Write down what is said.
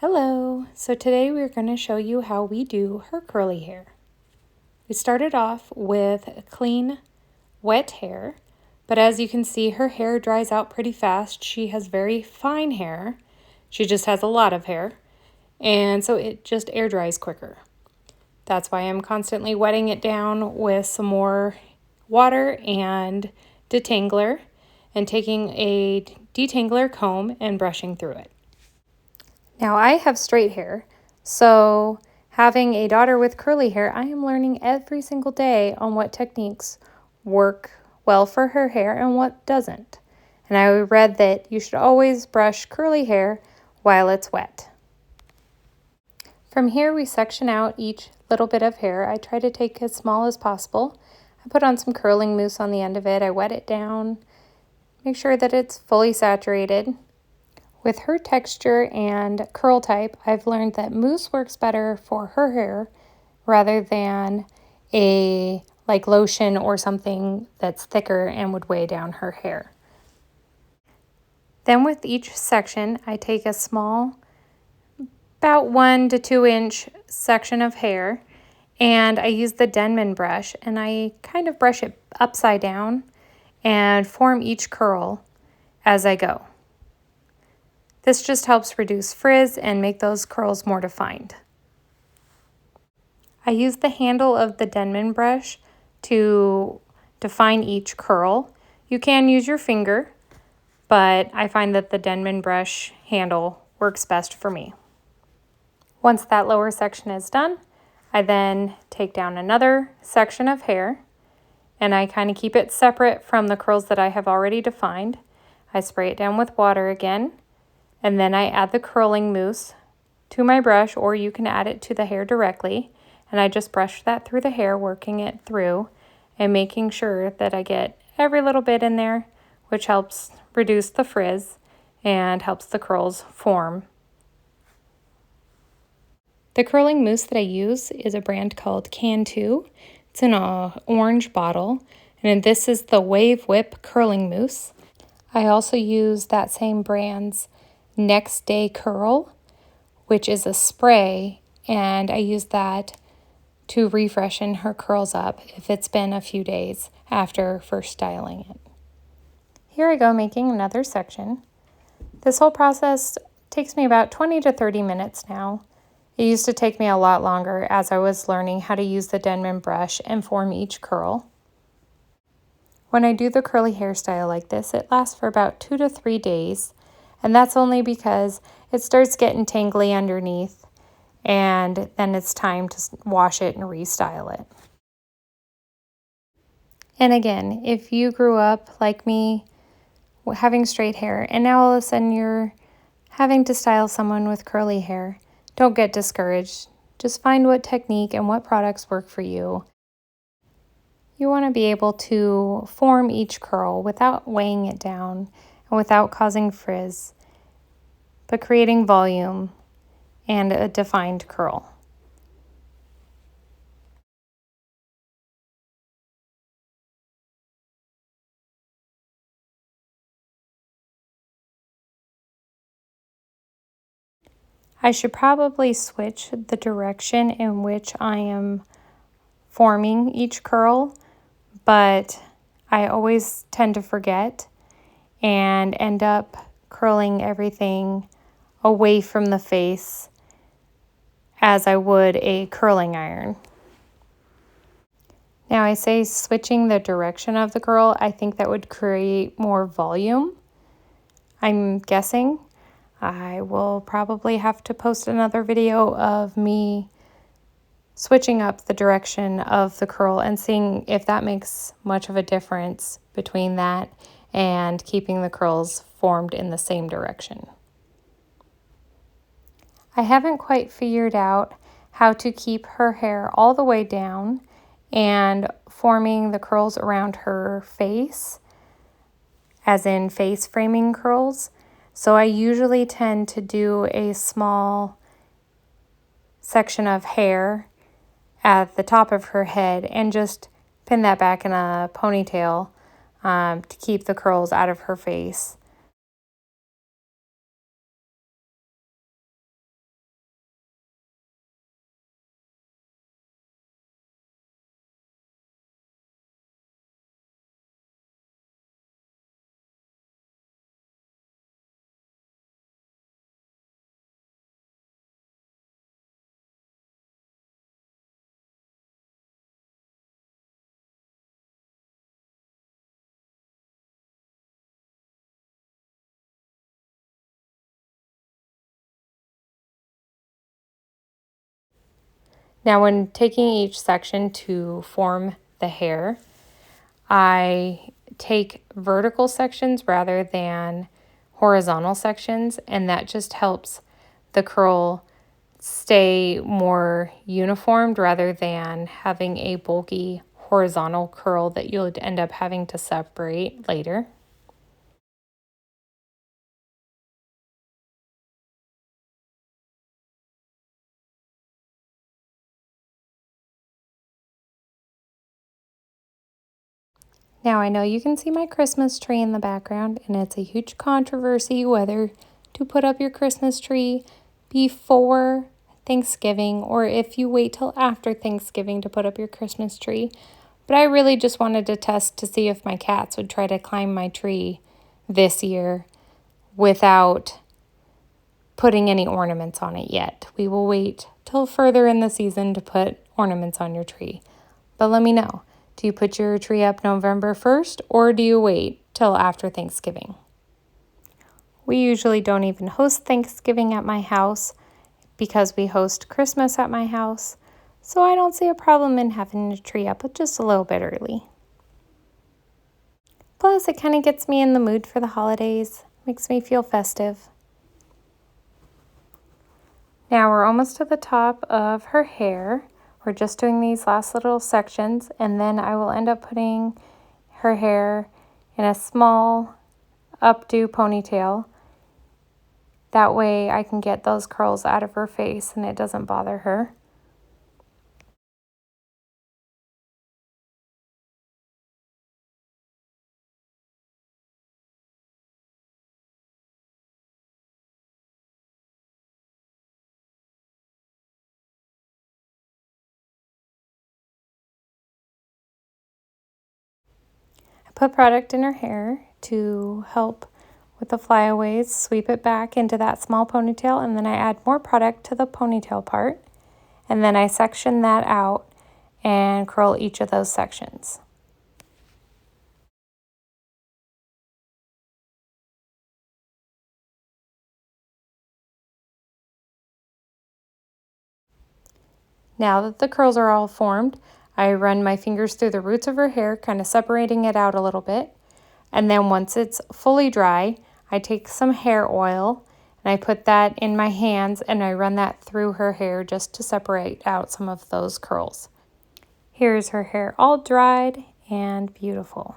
Hello, so today we're going to show you how we do her curly hair. We started off with clean, wet hair, but as you can see, her hair dries out pretty fast. She has very fine hair. She just has a lot of hair, and so it just air dries quicker. That's why I'm constantly wetting it down with some more water and detangler and taking a detangler comb and brushing through it. Now I have straight hair, so having a daughter with curly hair, I am learning every single day on what techniques work well for her hair and what doesn't. And I read that you should always brush curly hair while it's wet. From here we section out each little bit of hair. I try to take as small as possible. I put on some curling mousse on the end of it. I wet it down, make sure that it's fully saturated. With her texture and curl type, I've learned that mousse works better for her hair rather than a lotion or something that's thicker and would weigh down her hair. Then with each section, I take a small, about 1 to 2 inch section of hair, and I use the Denman brush, and I kind of brush it upside down and form each curl as I go. This just helps reduce frizz and make those curls more defined. I use the handle of the Denman brush to define each curl. You can use your finger, but I find that the Denman brush handle works best for me. Once that lower section is done, I then take down another section of hair and I kind of keep it separate from the curls that I have already defined. I spray it down with water again. And then I add the curling mousse to my brush, or you can add it to the hair directly. And I just brush that through the hair, working it through and making sure that I get every little bit in there, which helps reduce the frizz and helps the curls form. The curling mousse that I use is a brand called Can2. It's in an orange bottle, and this is the Wave Whip curling mousse. I also use that same brand's Next Day Curl, which is a spray, and I use that to refreshen her curls up if it's been a few days after first styling it. Here I go making another section. This whole process takes me about 20 to 30 minutes now. It used to take me a lot longer as I was learning how to use the Denman brush and form each curl. When I do the curly hairstyle like this, it lasts for about 2 to 3 days. And that's only because it starts getting tangly underneath, and then it's time to wash it and restyle it. And again, if you grew up like me having straight hair and now all of a sudden you're having to style someone with curly hair, don't get discouraged. Just find what technique and what products work for you. You want to be able to form each curl without weighing it down and without causing frizz, but creating volume and a defined curl. I should probably switch the direction in which I am forming each curl, but I always tend to forget and end up curling everything away from the face as I would a curling iron. Now I say switching the direction of the curl, I think that would create more volume. I'm guessing. I will probably have to post another video of me switching up the direction of the curl and seeing if that makes much of a difference between that and keeping the curls formed in the same direction. I haven't quite figured out how to keep her hair all the way down and forming the curls around her face, as in face framing curls. So I usually tend to do a small section of hair at the top of her head and just pin that back in a ponytail to keep the curls out of her face. Now, when taking each section to form the hair, I take vertical sections rather than horizontal sections, and that just helps the curl stay more uniformed rather than having a bulky horizontal curl that you'll end up having to separate later. Now I know you can see my Christmas tree in the background, and it's a huge controversy whether to put up your Christmas tree before Thanksgiving or if you wait till after Thanksgiving to put up your Christmas tree. But I really just wanted to test to see if my cats would try to climb my tree this year without putting any ornaments on it yet. We will wait till further in the season to put ornaments on your tree. But let me know. Do you put your tree up November 1st or do you wait till after Thanksgiving? We usually don't even host Thanksgiving at my house because we host Christmas at my house. So I don't see a problem in having a tree up just a little bit early. Plus, it kind of gets me in the mood for the holidays, makes me feel festive. Now we're almost to the top of her hair. We're just doing these last little sections, and then I will end up putting her hair in a small updo ponytail. That way I can get those curls out of her face and it doesn't bother her. I put product in her hair to help with the flyaways, sweep it back into that small ponytail, and then I add more product to the ponytail part, and then I section that out and curl each of those sections. Now that the curls are all formed, I run my fingers through the roots of her hair, kind of separating it out a little bit. And then once it's fully dry, I take some hair oil and I put that in my hands and I run that through her hair just to separate out some of those curls. Here's her hair all dried and beautiful.